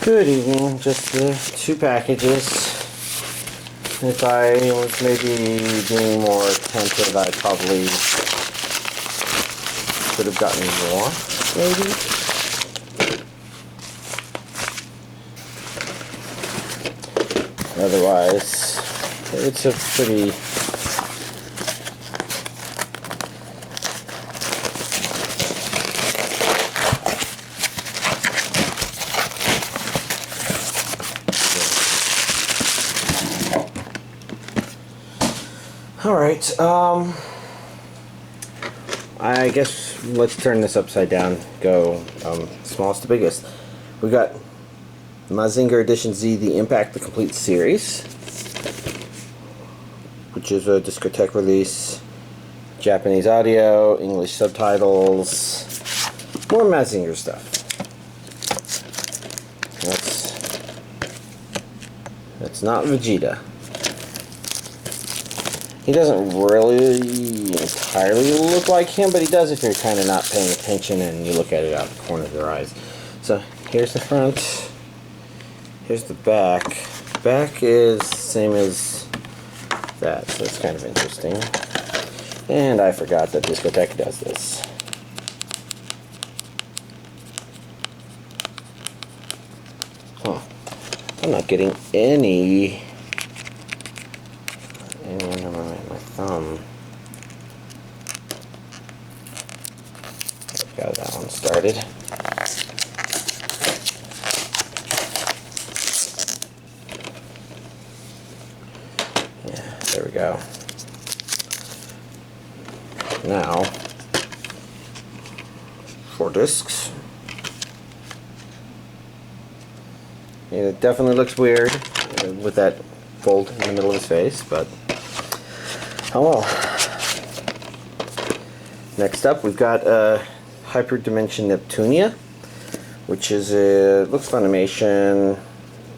Good evening. Just the two packages. If I was maybe being more attentive, I probably could have gotten more, maybe. Otherwise, it's a pretty Alright, I guess let's turn this upside down, go smallest to biggest. We got Mazinger Edition Z, the Impact, the Complete Series, which is a discotheque release, Japanese audio, English subtitles, more Mazinger stuff. That's not Vegeta. He doesn't really entirely look like him, but he does if you're kind of not paying attention and you look at it out the corner of your eyes. So here's the front, here's the back. The back is the same as that, so it's kind of interesting. And I forgot that Discotheque does this. Huh. I'm not getting any on my thumb. Got that one started. Yeah, there we go. Now, 4 discs. It definitely looks weird with that fold in the middle of his face, but oh well. Next up, we've got Hyperdimension Neptunia, which is looks Funimation,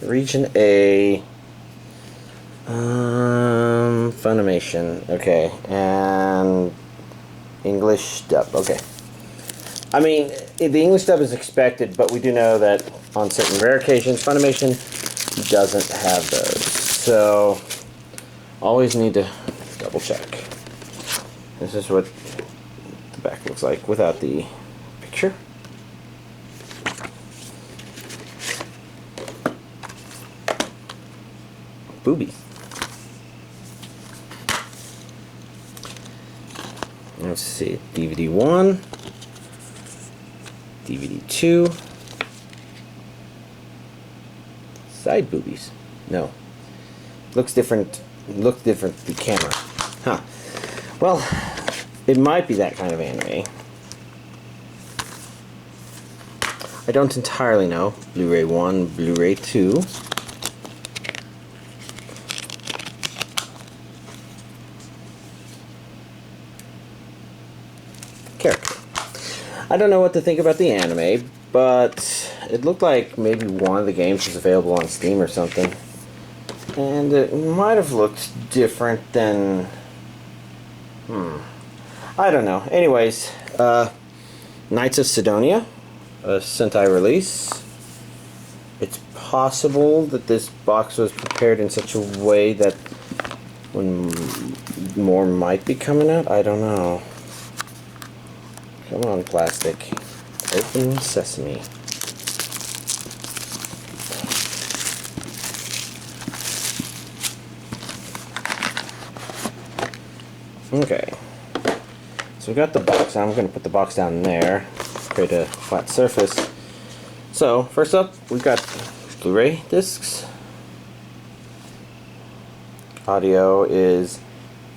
Region A, Funimation, okay, and English dub, okay. I mean, the English dub is expected, but we do know that on certain rare occasions, Funimation doesn't have those, so always need to double check. This is what the back looks like without the picture. Boobies. Let's see, DVD 1, DVD 2, side boobies. No, looks different. Look different the camera. Huh. Well, it might be that kind of anime. I don't entirely know. Blu-ray 1, Blu-ray 2. Character. I don't know what to think about the anime, but it looked like maybe one of the games was available on Steam or something. And it might have looked different than... I don't know. Anyways, Knights of Sidonia, a Sentai release. It's possible that this box was prepared in such a way that when more might be coming out. I don't know. Come on, plastic. Open sesame. Okay. So we got the box. I'm going to put the box down there, create a flat surface. So first up, we've got Blu-ray discs. Audio is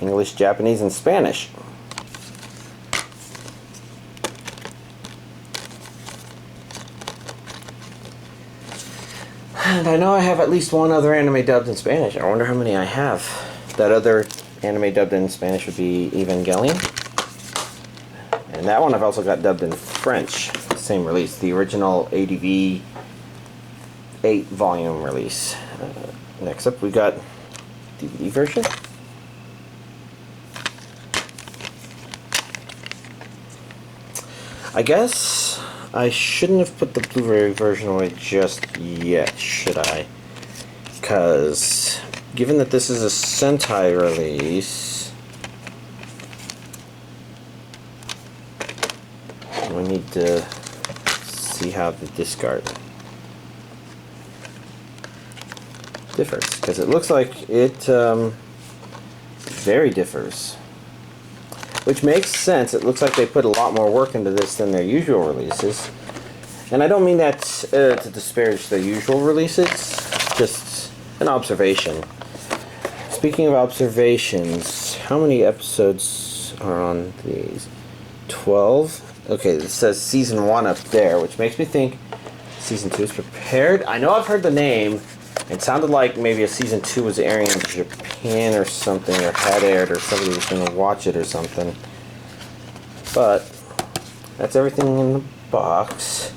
English, Japanese, and Spanish. And I know I have at least one other anime dubbed in Spanish. I wonder how many I have. That other anime dubbed in Spanish would be Evangelion. And that one I've also got dubbed in French. Same release. The original ADV 8-volume release. Next up we got DVD version. I guess I shouldn't have put the Blu-ray version away just yet, should I? Because given that this is a Sentai release, we need to see how the disc art differs, because it looks like it very differs, which makes sense. It looks like they put a lot more work into this than their usual releases, and I don't mean that to disparage their usual releases, just an observation. Speaking of observations, how many episodes are on these? 12? Okay, it says season 1 up there, which makes me think season 2 is prepared. I know I've heard the name. It sounded like maybe a season 2 was airing in Japan or something, or had aired, or somebody was going to watch it or something. But that's everything in the box.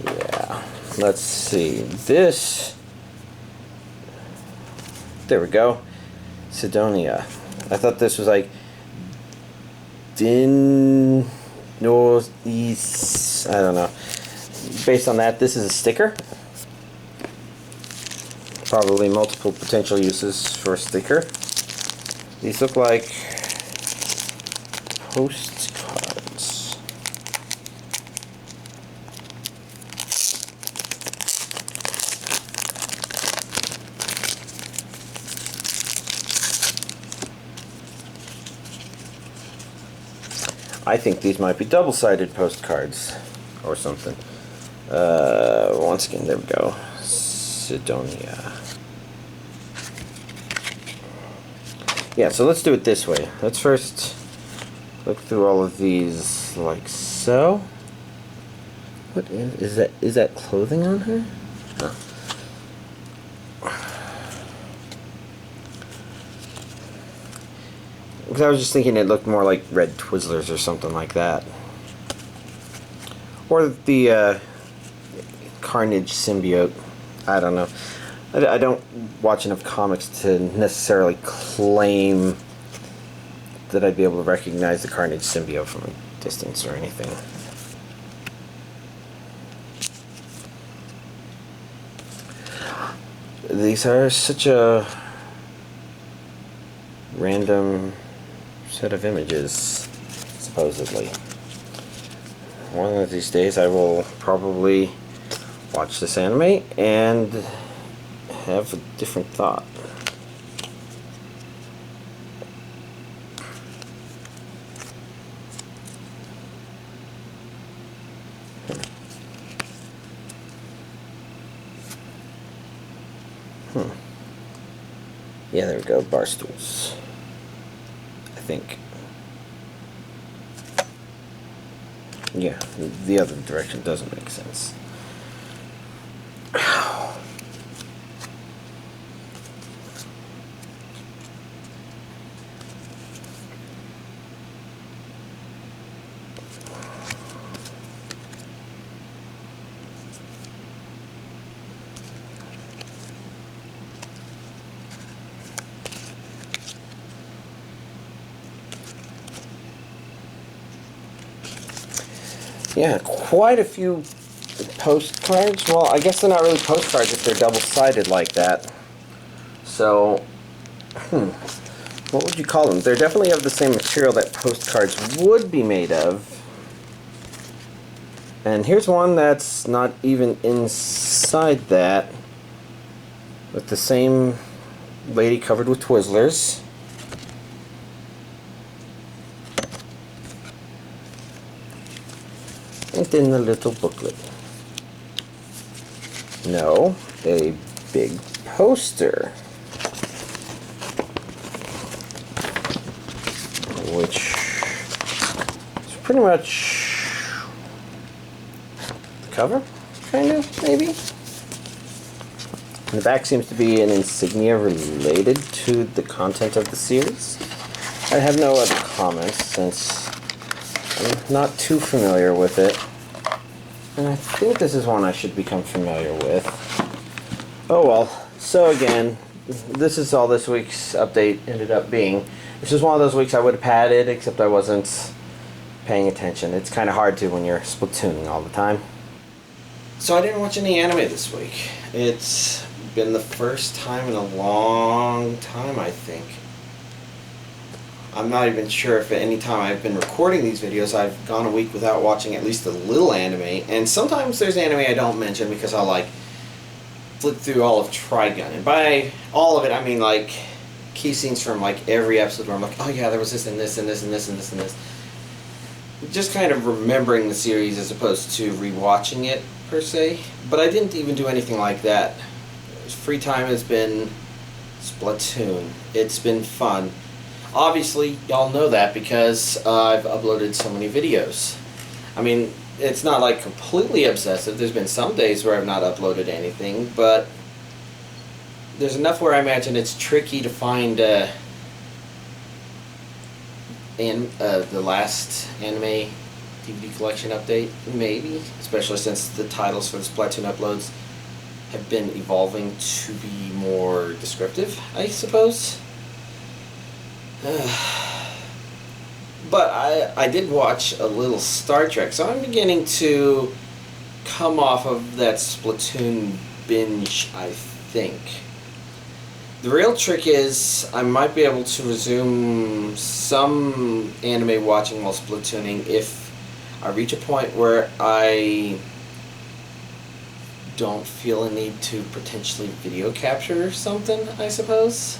Yeah, let's see. This, there we go. Sidonia. I thought this was like Northeast. I don't know. Based on that, this is a sticker. Probably multiple potential uses for a sticker. These look like postcards. I think these might be double-sided postcards or something. Once again, there we go. Sidonia. Yeah, so let's do it this way. Let's first look through all of these like so. What is that? Is that clothing on her? Huh. Because I was just thinking it looked more like red Twizzlers or something like that. Or the Carnage symbiote. I don't know. I don't watch enough comics to necessarily claim that I'd be able to recognize the Carnage symbiote from a distance or anything. These are such a random set of images, supposedly. One of these days I will probably watch this anime and have a different thought. Yeah, there we go, bar stools. I think. Yeah, the other direction doesn't make sense. Yeah, quite a few postcards. Well, I guess they're not really postcards if they're double-sided like that. So, what would you call them? They're definitely of the same material that postcards would be made of. And here's one that's not even inside that, with the same lady covered with Twizzlers. And then the little booklet. No, a big poster. Which is pretty much the cover, kind of, maybe? And the back seems to be an insignia related to the content of the series. I have no other comments since I'm not too familiar with it. And I think this is one I should become familiar with. Oh well. So again, this is all this week's update ended up being. This is one of those weeks I would have padded, except I wasn't paying attention. It's kind of hard to when you're splatooning all the time. So I didn't watch any anime this week. It's been the first time in a long time, I think. I'm not even sure if at any time I've been recording these videos I've gone a week without watching at least a little anime. And sometimes there's anime I don't mention because I'll like flip through all of Trigun. And by all of it I mean like key scenes from like every episode where I'm like, oh yeah, there was this and this and this and this and this and this. Just kind of remembering the series as opposed to rewatching it per se. But I didn't even do anything like that. Free time has been Splatoon. It's been fun. Obviously, y'all know that because I've uploaded so many videos. I mean, it's not like completely obsessive. There's been some days where I've not uploaded anything, but there's enough where I imagine it's tricky to find the last anime DVD collection update, maybe, especially since the titles for the Splatoon uploads have been evolving to be more descriptive, I suppose. But I did watch a little Star Trek, so I'm beginning to come off of that Splatoon binge, I think. The real trick is I might be able to resume some anime watching while Splatooning if I reach a point where I don't feel a need to potentially video capture something, I suppose.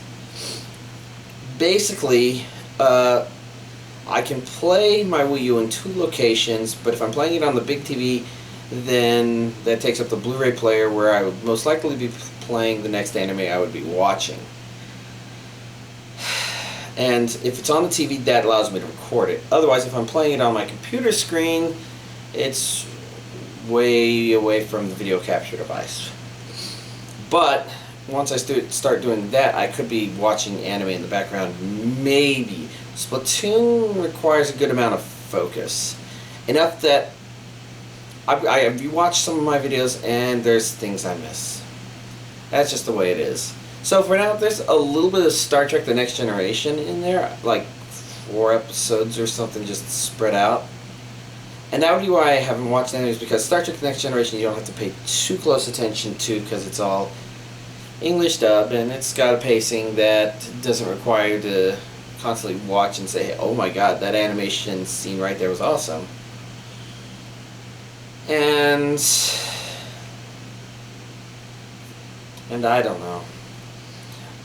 Basically, I can play my Wii U in 2 locations, but if I'm playing it on the big TV, then that takes up the Blu-ray player where I would most likely be playing the next anime I would be watching. And if it's on the TV, that allows me to record it. Otherwise, if I'm playing it on my computer screen, it's way away from the video capture device. But once I start doing that, I could be watching anime in the background, maybe. Splatoon requires a good amount of focus. Enough that you watch some of my videos and there's things I miss. That's just the way it is. So for now, there's a little bit of Star Trek The Next Generation in there, like 4 episodes or something just spread out. And that would be why I haven't watched any of these, because Star Trek The Next Generation you don't have to pay too close attention to because it's all English dubbed, and it's got a pacing that doesn't require you to constantly watch and say, oh my god, that animation scene right there was awesome. And I don't know.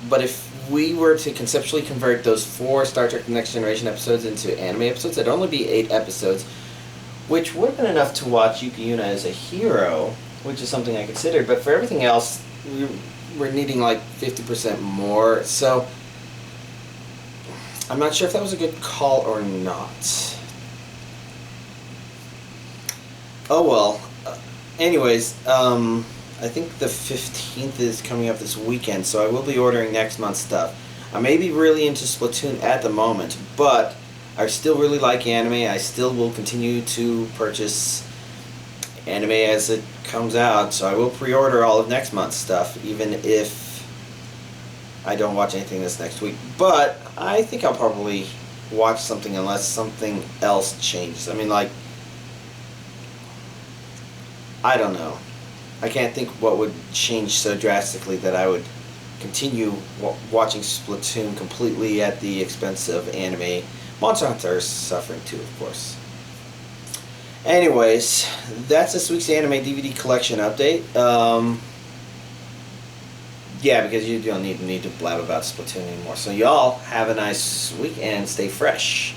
But if we were to conceptually convert those 4 Star Trek The Next Generation episodes into anime episodes, it'd only be 8 episodes, which would have been enough to watch Yuki Yuna as a hero, which is something I considered, but for everything else, we're needing like 50% more, so I'm not sure if that was a good call or not. Oh well. Anyways, I think the 15th is coming up this weekend, so I will be ordering next month's stuff. I may be really into Splatoon at the moment, but I still really like anime. I still will continue to purchase anime as it comes out, so I will pre-order all of next month's stuff, even if I don't watch anything this next week. But I think I'll probably watch something unless something else changes. I mean, like, I don't know. I can't think what would change so drastically that I would continue watching Splatoon completely at the expense of anime. Monster Hunter is suffering too, of course. Anyways, that's this week's anime DVD collection update. Yeah, because you don't need to blab about Splatoon anymore. So y'all have a nice week and stay fresh.